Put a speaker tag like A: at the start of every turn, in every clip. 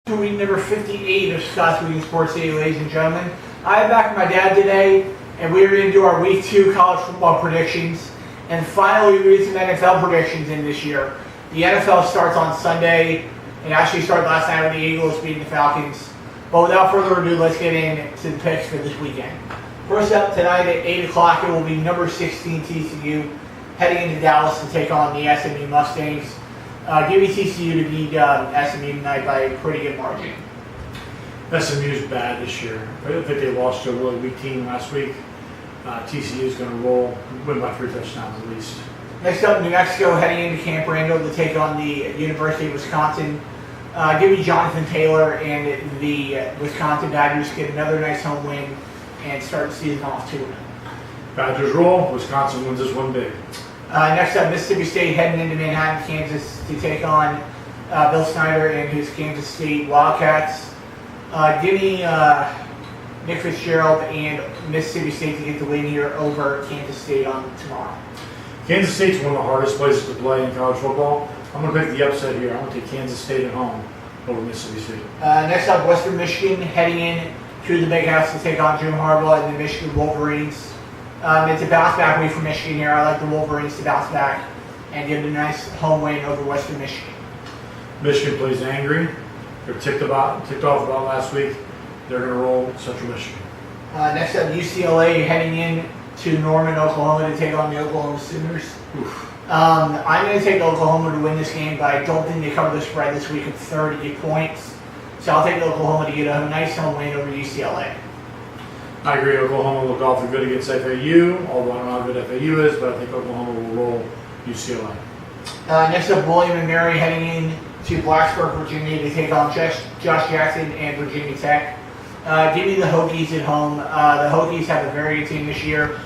A: To week number 58 of Scott's Week in Sports City, ladies and gentlemen. I'm back with my dad today, and we're going to do our Week 2 college football predictions. And finally, we read some NFL predictions in this year. The NFL starts on Sunday, and actually started last night with the Eagles beating the Falcons. But without further ado, let's get into the picks for this weekend. First up tonight at 8 o'clock, it will be number 16 TCU heading into Dallas to take on the SMU Mustangs. Give me TCU to beat SMU tonight by a pretty good margin.
B: SMU's bad this year. I think they lost to a really weak team last week. TCU's going to roll, win by 3 touchdowns at least.
A: Next up, New Mexico heading into Camp Randall to take on the University of Wisconsin. Give me Jonathan Taylor and the Wisconsin Badgers get another nice home win and start the season off 2-0.
B: Badgers roll. Wisconsin wins this one big.
A: Next up, Mississippi State heading into Manhattan, Kansas to take on Bill Snyder and his Kansas State Wildcats. Give me Nick Fitzgerald and Mississippi State to get the win here over Kansas State on tomorrow.
B: Kansas State's one of the hardest places to play in college football. I'm going to pick the upset here. I'm going to take Kansas State at home over Mississippi State.
A: Next up, Western Michigan heading in to the Big House to take on Jim Harbaugh and the Michigan Wolverines. It's a bounce back week for Michigan here. I like the Wolverines to bounce back and get a nice home win over Western Michigan.
B: Michigan plays angry. They're ticked off about last week. They're going to roll Central Michigan.
A: Next up, UCLA heading in to Norman, Oklahoma to take on the Oklahoma Sooners. I'm going to take Oklahoma to win this game, but I don't think they cover the spread this week of 30 points. So I'll take Oklahoma to get a nice home win over UCLA.
B: I agree. Oklahoma looked awfully good against FAU, although I don't know how good FAU is, but I think Oklahoma will roll UCLA.
A: Next up, William and Mary heading in to Blacksburg, Virginia to take on Josh Jackson and Virginia Tech. Give me the Hokies at home. The Hokies have a very good team this year.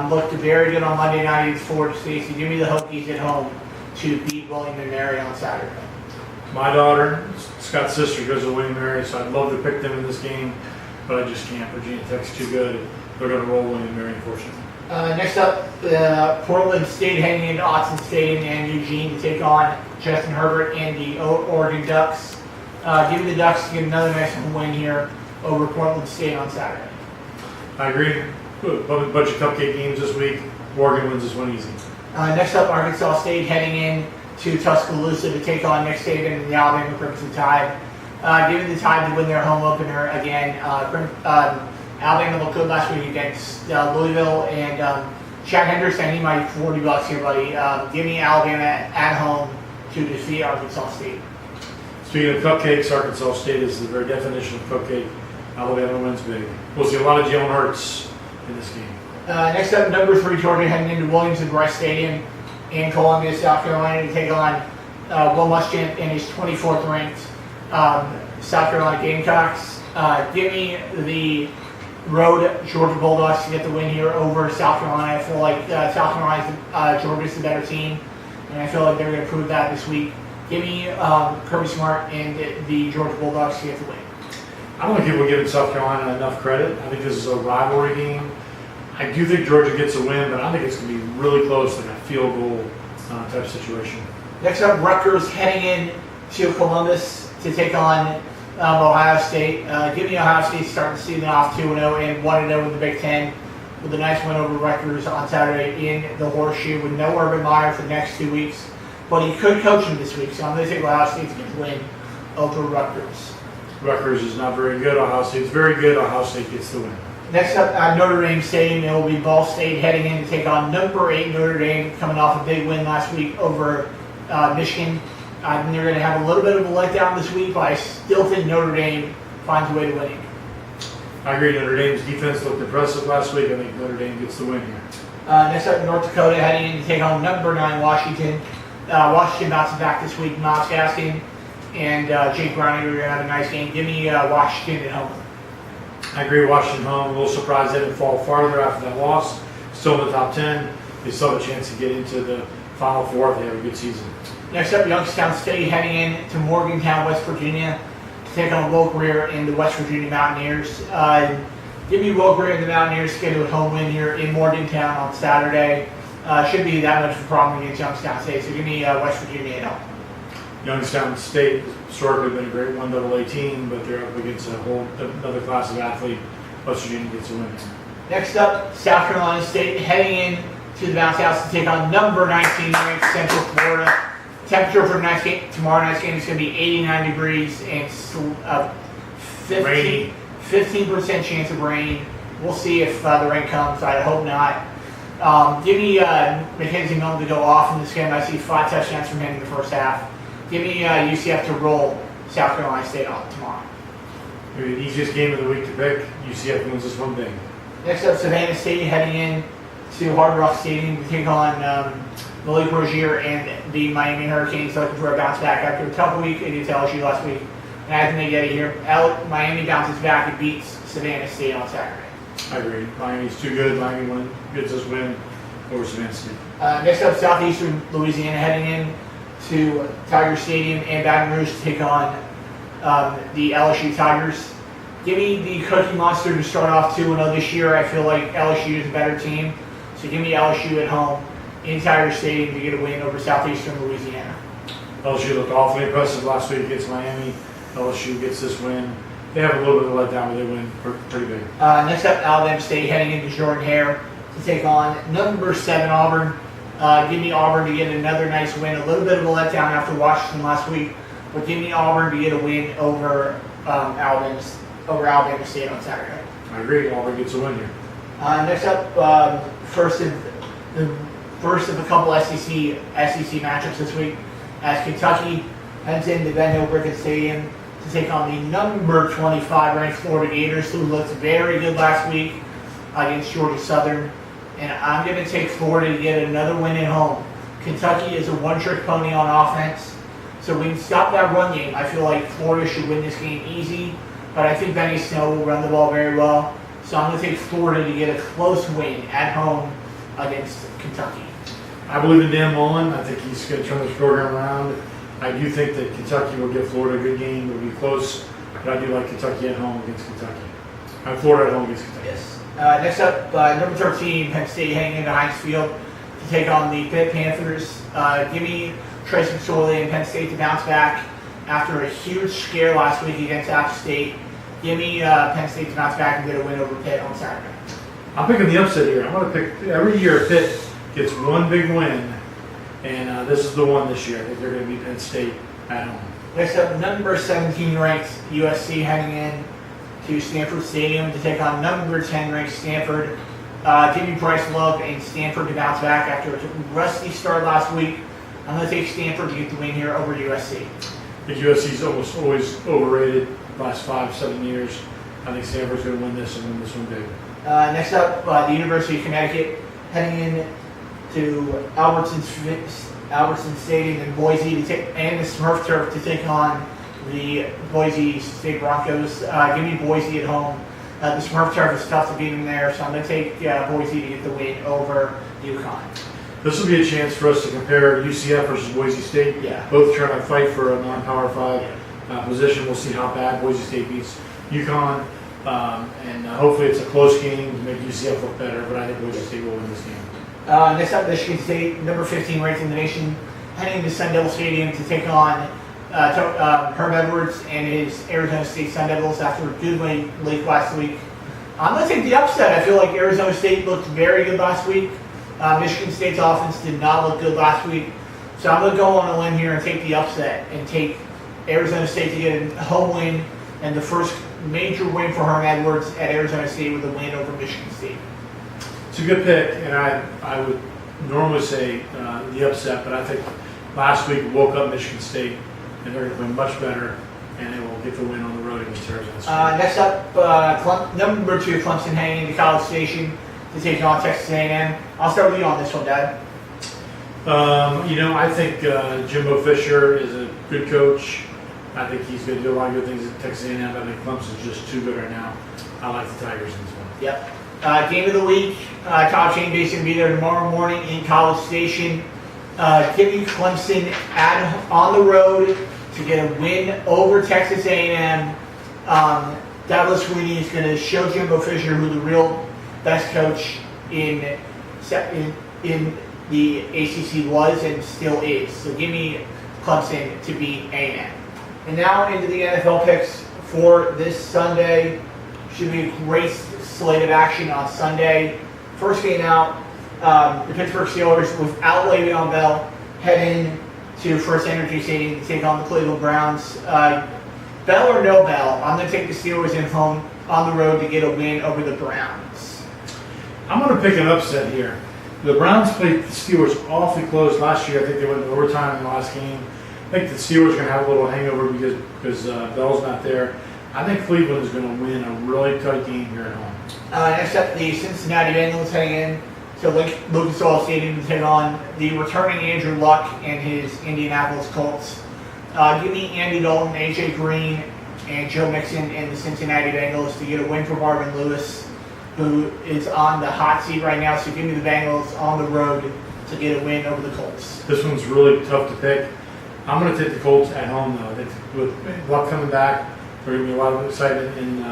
A: Looked very good on Monday night against Florida State. So give me the Hokies at home to beat William and Mary on Saturday.
B: My daughter, Scott's sister, goes to William and Mary, so I'd love to pick them in this game, but I just can't. Virginia Tech's too good. They're going to roll William and Mary, unfortunately.
A: Next up, Portland State heading into Autzen Stadium and Eugene to take on Justin Herbert and the Oregon Ducks. Give me the Ducks to get another nice win here over Portland State on Saturday.
B: I agree. A bunch of cupcake games this week. Oregon wins this one easy.
A: Next up, Arkansas State heading in to Tuscaloosa to take on Nick Saban and the Alabama Crimson Tide. Give me the Tide to win their home opener again. Alabama looked good last week against Louisville, and Chad Henderson, I need my $40 here, buddy. Give me Alabama at home to defeat Arkansas State.
B: Speaking of cupcakes, Arkansas State is the very definition of cupcake. Alabama wins big. We'll see a lot of Jalen Hurts in this game.
A: Next up, number 3 Georgia heading into Williams-Brice Stadium in Columbia, South Carolina to take on Will Muschamp and his 24th ranked South Carolina Gamecocks. Give me the road Georgia Bulldogs to get the win here over South Carolina. I feel like South Carolina's Georgia's the better team, and I feel like they're going to prove that this week. Give me Kirby Smart and the Georgia Bulldogs to get the win.
B: I don't think people are giving South Carolina enough credit. I think this is a rivalry game. I do think Georgia gets a win, but I think it's going to be really close, like a field goal type situation.
A: Next up, Rutgers heading in to Columbus to take on Ohio State. Give me Ohio State starting the season off 2-0 and 1-0 in the Big Ten with a nice win over Rutgers on Saturday in the Horseshoe with no Urban Meyer for the next 2 weeks. But he could coach him this week, so I'm going to take Ohio State to get the win over Rutgers.
B: Rutgers is not very good. Ohio State's very good. Ohio State gets the win.
A: Next up, at Notre Dame Stadium, it will be Ball State heading in to take on number 8 Notre Dame, coming off a big win last week over Michigan. I think they're going to have a little bit of a letdown this week, but I still think Notre Dame finds a way to winning.
B: I agree. Notre Dame's defense looked impressive last week. I think Notre Dame gets the win here.
A: Next up, North Dakota heading in to take on number 9 Washington. Washington bounces back this week. Miles Gaskin and Jake Browning are going to have a nice game. Give me Washington at home.
B: I agree. Washington home. A little surprised they didn't fall farther after that loss. Still in the top 10. They still have a chance to get into the Final Four if they have a good season.
A: Next up, Youngstown State heading in to Morgantown, West Virginia to take on Will Greer and the West Virginia Mountaineers. Give me Will Greer and the Mountaineers to get a home win here in Morgantown on Saturday. Shouldn't be that much of a problem against Youngstown State, so give me West Virginia at home.
B: Youngstown State has historically been a great 1AA team, but they're up against another class of athlete. West Virginia gets a win.
A: Next up, South Carolina State heading in to the bounce house to take on number 19 ranked Central Florida. Temperature for tomorrow night's game is going to be 89 degrees and 15% chance of rain. We'll see if the rain comes. I hope not. Give me Mackenzie Milton to go off in this game. I see 5 touchdowns from him in the first half. Give me UCF to roll South Carolina State on tomorrow.
B: Maybe the easiest game of the week to pick. UCF wins this one big.
A: Next up, Savannah State heading in to Hard Rock Stadium to take on Malik Rozier and the Miami Hurricanes, looking for a bounce back after a tough week against LSU last week. And I think they get it here. Miami bounces back and beats Savannah State on Saturday.
B: I agree. Miami's too good. Miami gets us win over Savannah State.
A: Next up, Southeastern Louisiana heading in to Tiger Stadium and Baton Rouge to take on the LSU Tigers. Give me the Cookie Monster to start off 2-0 this year. I feel like LSU is a better team. So give me LSU at home in Tiger Stadium to get a win over Southeastern Louisiana.
B: LSU looked awfully impressive last week against Miami. LSU gets this win. They have a little bit of a letdown, but they win pretty big.
A: Next up, Alabama State heading into Jordan Hare to take on number 7 Auburn. Give me Auburn to get another nice win. A little bit of a letdown after Washington last week, but give me Auburn to get a win over Alabama State on Saturday.
B: I agree. Auburn gets a win here.
A: Next up, first of a couple SEC matchups this week, as Kentucky heads into Ben Hill Griffin Stadium to take on the number 25 ranked Florida Gators, who looked very good last week against Georgia Southern. And I'm going to take Florida to get another win at home. Kentucky is a one-trick pony on offense, so we can stop that run game. I feel like Florida should win this game easy, but I think Benny Snow will run the ball very well. So I'm going to take Florida to get a close win at home against Kentucky.
B: I believe in Dan Mullen. I think he's going to turn this program around. I do think that Kentucky will give Florida a good game. It'll be close, but I do like Kentucky at home against Kentucky. Florida at home against Kentucky.
A: Yes. Next up, number 13, Penn State heading into Heinz Field to take on the Pitt Panthers. Give me Trace McSorley and Penn State to bounce back after a huge scare last week against App State. Give me Penn State to bounce back and get a win over Pitt on Saturday.
B: I'm picking the upset here. I'm going to pick every year Pitt gets one big win, and this is the one this year. I think they're going to beat Penn State at home.
A: Next up, number 17 ranked USC heading in to Stanford Stadium to take on number 10 ranked Stanford. Give me Bryce Love and Stanford to bounce back after a rusty start last week. I'm going to take Stanford to get the win here over USC.
B: I think USC is almost always overrated the last 5-7 years. I think Stanford's going to win this and win this one big.
A: Next up, the University of Connecticut heading in to Albertson Stadium in Boise and the Smurf Turf to take on the Boise State Broncos. Give me Boise at home. The Smurf Turf is tough to beat them there, so I'm going to take Boise to get the win over UConn.
B: This will be a chance for us to compare UCF versus Boise State.
A: Yeah.
B: Both trying to fight for a non-Power 5 position. We'll see how bad Boise State beats UConn. And hopefully it's a close game to make UCF look better, but I think Boise State will win this game.
A: Next up, Michigan State, number 15 ranked in the nation, heading to Sun Devil Stadium to take on Herm Edwards and his Arizona State Sun Devils after a good win late last week. I'm going to take the upset. I feel like Arizona State looked very good last week. Michigan State's offense did not look good last week. So I'm going to go on a limb here and take the upset and take Arizona State to get a home win and the first major win for Herm Edwards at Arizona State with a win over Michigan State.
B: It's a good pick, and I would normally say the upset, but I think last week woke up Michigan State, and they're going to play much better, and they will get the win on the road against Arizona State.
A: Next up, number 2 Clemson heading into College Station to take on Texas A&M. I'll start with you on this one, Dad.
B: I think Jimbo Fisher is a good coach. I think he's going to do a lot of good things at Texas A&M. I think Clemson's just too good right now. I like the Tigers in this one.
A: Yep. Game of the week. College Game Day is going to be there tomorrow morning in College Station. Give me Clemson on the road to get a win over Texas A&M. Douglas Sweeney is going to show Jimbo Fisher who the real best coach in the ACC was and still is. So give me Clemson to beat A&M. And now into the NFL picks for this Sunday. Should be a great slate of action on Sunday. First game out, the Pittsburgh Steelers without Le'Veon Bell head in to First Energy Stadium to take on the Cleveland Browns. Bell or no Bell, I'm going to take the Steelers in home on the road to get a win over the Browns.
B: I'm going to pick an upset here. The Browns played the Steelers awfully close last year. I think they went into overtime in the last game. I think the Steelers are going to have a little hangover because Bell's not there. I think Cleveland is going to win a really tight game here at home.
A: Next up, the Cincinnati Bengals heading in to Lucas Oil Stadium to take on the returning Andrew Luck and his Indianapolis Colts. Give me Andy Dalton, AJ Green, and Joe Mixon and the Cincinnati Bengals to get a win for Marvin Lewis, who is on the hot seat right now. So give me the Bengals on the road to get a win over the Colts.
B: This one's really tough to pick. I'm going to take the Colts at home, though. I think with Luck coming back, there's going to be a lot of excitement in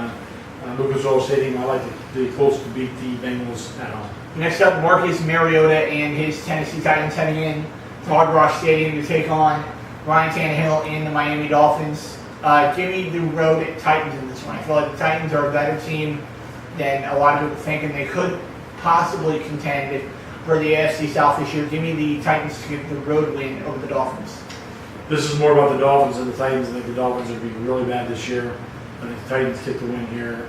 B: Lucas Oil Stadium. I like the Colts to beat the Bengals at home.
A: Next up, Marcus Mariota and his Tennessee Titans heading in to Hard Rock Stadium to take on Ryan Tannehill and the Miami Dolphins. Give me the road Titans in this one. I feel like the Titans are a better team than a lot of people think, and they could possibly contend for the AFC South this year. Give me the Titans to get the road win over the Dolphins.
B: This is more about the Dolphins than the Titans. I think the Dolphins are being really bad this year. I think the Titans get the win here,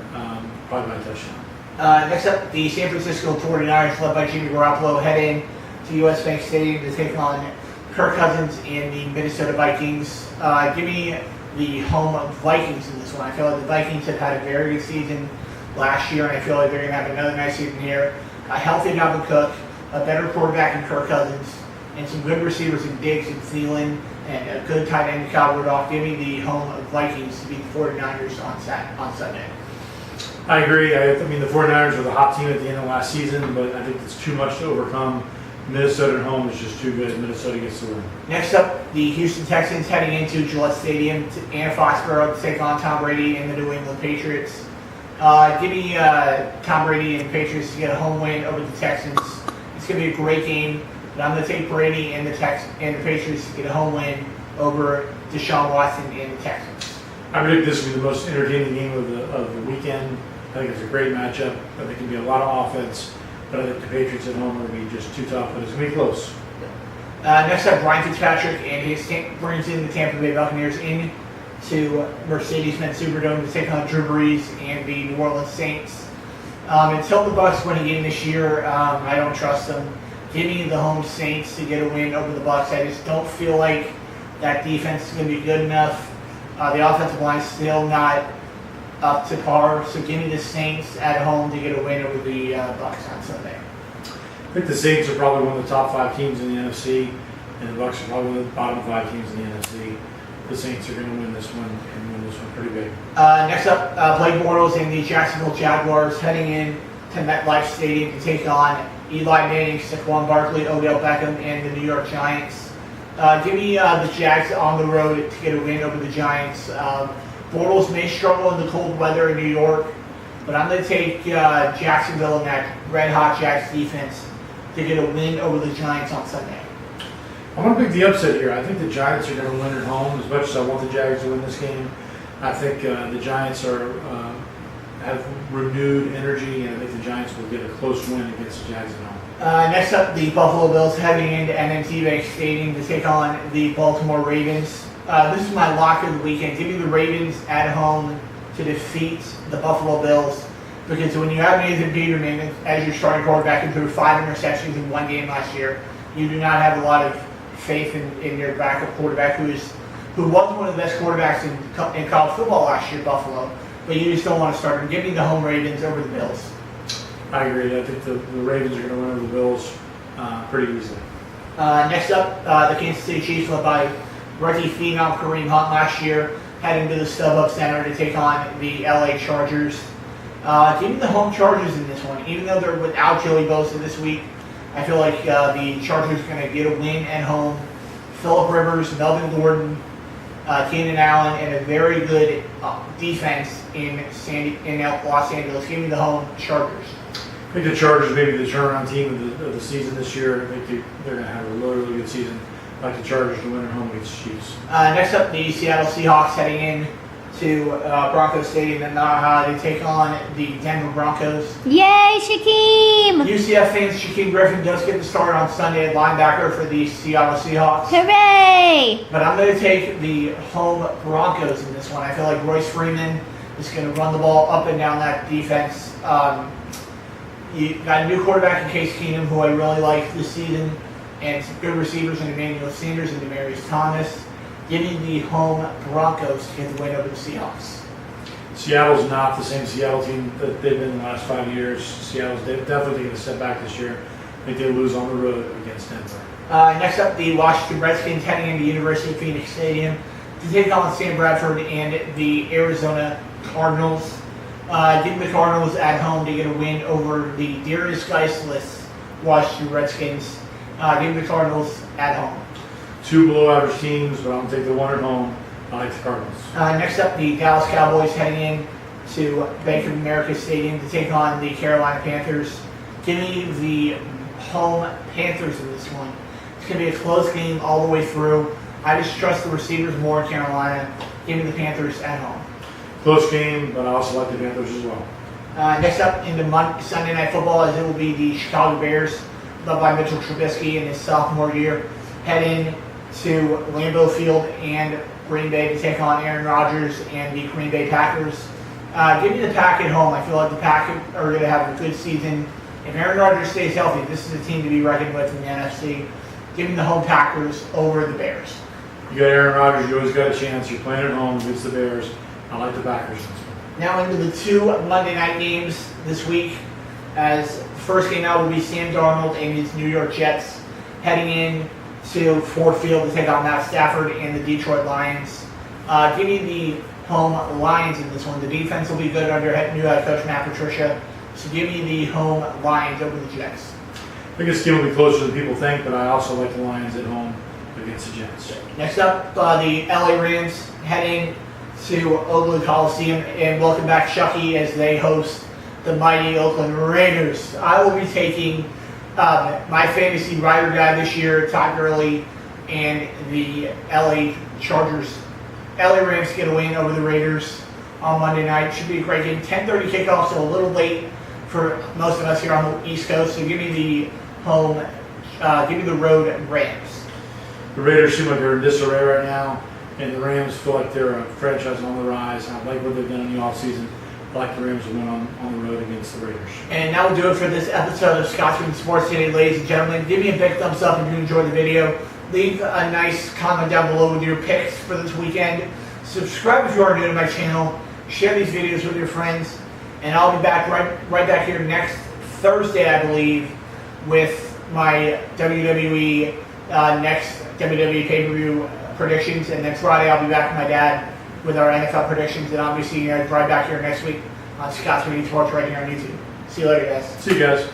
B: probably by a touchdown.
A: Next up, the San Francisco 49ers, led by Jimmy Garoppolo, head in to US Bank Stadium to take on Kirk Cousins and the Minnesota Vikings. Give me the home Vikings in this one. I feel like the Vikings have had a very good season last year, and I feel like they're going to have another nice season here. A healthy Dalvin Cook, a better quarterback in Kirk Cousins, and some good receivers in Diggs and Thielen, and a good tight end in Kyle Rudolph. Give me the home of Vikings to beat the 49ers on Sunday.
B: I agree. I mean, the 49ers were the hot team at the end of last season, but I think it's too much to overcome. Minnesota at home is just too good. Minnesota gets the win.
A: Next up, the Houston Texans heading into Gillette Stadium and Foxborough to take on Tom Brady and the New England Patriots. Give me Tom Brady and the Patriots to get a home win over the Texans. It's going to be a great game, but I'm going to take Brady and the Patriots to get a home win over Deshaun Watson and the Texans.
B: I predict this will be the most entertaining game of the weekend. I think it's a great matchup. I think it can be a lot of offense, but I think the Patriots at home are going to be just too tough, but it's going to be close.
A: Next up, Ryan Fitzpatrick and his brings in the Tampa Bay Buccaneers in to Mercedes-Benz Superdome to take on Drew Brees and the New Orleans Saints. Until the Bucs win a game this year, I don't trust them. Give me the home Saints to get a win over the Bucs. I just don't feel like that defense is going to be good enough. The offensive line is still not up to par, so give me the Saints at home to get a win over the Bucs on Sunday.
B: I think the Saints are probably one of the top 5 teams in the NFC, and the Bucs are probably one of the bottom 5 teams in the NFC. The Saints are going to win this one and win this one pretty big.
A: Next up, Blake Bortles and the Jacksonville Jaguars heading in to MetLife Stadium to take on Eli Manning, Saquon Barkley, Odell Beckham, and the New York Giants. Give me the Jags on the road to get a win over the Giants. Bortles may struggle in the cold weather in New York, but I'm going to take Jacksonville and that red-hot Jags defense to get a win over the Giants on Sunday.
B: I'm going to pick the upset here. I think the Giants are going to win at home. As much as I want the Jags to win this game, I think the Giants have renewed energy, and I think the Giants will get a close win against the Jags at home.
A: Next up, the Buffalo Bills heading into M&T Bank Stadium to take on the Baltimore Ravens. This is my lock of the weekend. Give me the Ravens at home to defeat the Buffalo Bills, because when you have Nathan Peterman as your starting quarterback who threw 5 interceptions in one game last year, you do not have a lot of faith in your backup quarterback who was one of the best quarterbacks in college football last year, Buffalo, but you just don't want to start him. Give me the home Ravens over the Bills.
B: I agree. I think the Ravens are going to win over the Bills pretty easily.
A: Next up, the Kansas City Chiefs, led by rookie phenom Kareem Hunt last year, heading to the StubHub Center to take on the LA Chargers. Give me the home Chargers in this one. Even though they're without Joey Bosa this week, I feel like the Chargers are going to get a win at home. Phillip Rivers, Melvin Gordon, Keenan Allen, and a very good defense in Los Angeles. Give me the home Chargers.
B: I think the Chargers may be the turnaround team of the season this year. I think they're going to have a really, really good season. like the Chargers to win at home against the Chiefs.
A: Next up, the Seattle Seahawks heading in to Broncos Stadium in Naha to take on the Denver Broncos.
C: Yay, Shaquem!
A: UCF fans, Shaquem Griffin does get the start on Sunday at linebacker for the Seattle Seahawks.
C: Hooray!
A: But I'm going to take the home Broncos in this one. I feel like Royce Freeman is going to run the ball up and down that defense. You got a new quarterback in Case Keenum, who I really like this season, and some good receivers in Emmanuel Sanders and Demaryius Thomas. Give me the home Broncos to get the win over the Seahawks.
B: Seattle's not the same Seattle team that they've been in the last 5 years. Seattle's definitely taking a step back this year. I think they lose on the road against Denver.
A: Next up, the Washington Redskins heading into University of Phoenix Stadium to take on Sam Bradford and the Arizona Cardinals. Give the Cardinals at home to get a win over the Darius Geistless Washington Redskins. Give the Cardinals at home.
B: Two below-average teams, but I'm going to take the one at home. I like the Cardinals.
A: Next up, the Dallas Cowboys heading in to Bank of America Stadium to take on the Carolina Panthers. Give me the home Panthers in this one. It's going to be a close game all the way through. I just trust the receivers more in Carolina. Give me the Panthers at home.
B: Close game, but I also like the Panthers as well.
A: Next up into Sunday Night Football, as it will be the Chicago Bears, led by Mitchell Trubisky in his sophomore year, heading to Lambeau Field and Green Bay to take on Aaron Rodgers and the Green Bay Packers. Give me the Pack at home. I feel like the Pack are going to have a good season. If Aaron Rodgers stays healthy, this is a team to be reckoned with in the NFC. Give me the home Packers over the Bears.
B: You got Aaron Rodgers, you always got a chance. You're playing at home against the Bears. I like the Packers.
A: Now into the two Monday night games this week. As the first game out will be Sam Darnold and his New York Jets heading in to Ford Field to take on Matt Stafford and the Detroit Lions. Give me the home Lions in this one. The defense will be good under new head coach Matt Patricia. So give me the home Lions over the Jets.
B: I think this game will be closer than people think, but I also like the Lions at home against the Jets.
A: Next up, the LA Rams heading to Oakland Coliseum and welcome back Chucky as they host the mighty Oakland Raiders. I will be taking my fantasy rider guy this year, Todd Gurley, and the LA Chargers. LA Rams get a win over the Raiders on Monday night. Should be a great game. 10:30 kickoff, so a little late for most of us here on the East Coast. So give me the road Rams.
B: The Raiders seem like they're in disarray right now, and the Rams feel like they're a franchise on the rise. I like what they've done in the offseason. I like the Rams to win on the road against the Raiders.
A: And that will do it for this episode of Scotsman Sports City, ladies and gentlemen. Give me a big thumbs up if you enjoyed the video. Leave a nice comment down below with your picks for this weekend. Subscribe if you are new to my channel. Share these videos with your friends. And I'll be back right back here next Thursday, I believe, with my WWE next WWE pay-per-view predictions. And next Friday, I'll be back with my dad with our NFL predictions. And I'll be seeing you guys right back here next week on Scott's Sports right here on YouTube. See you later, guys.
B: See you guys.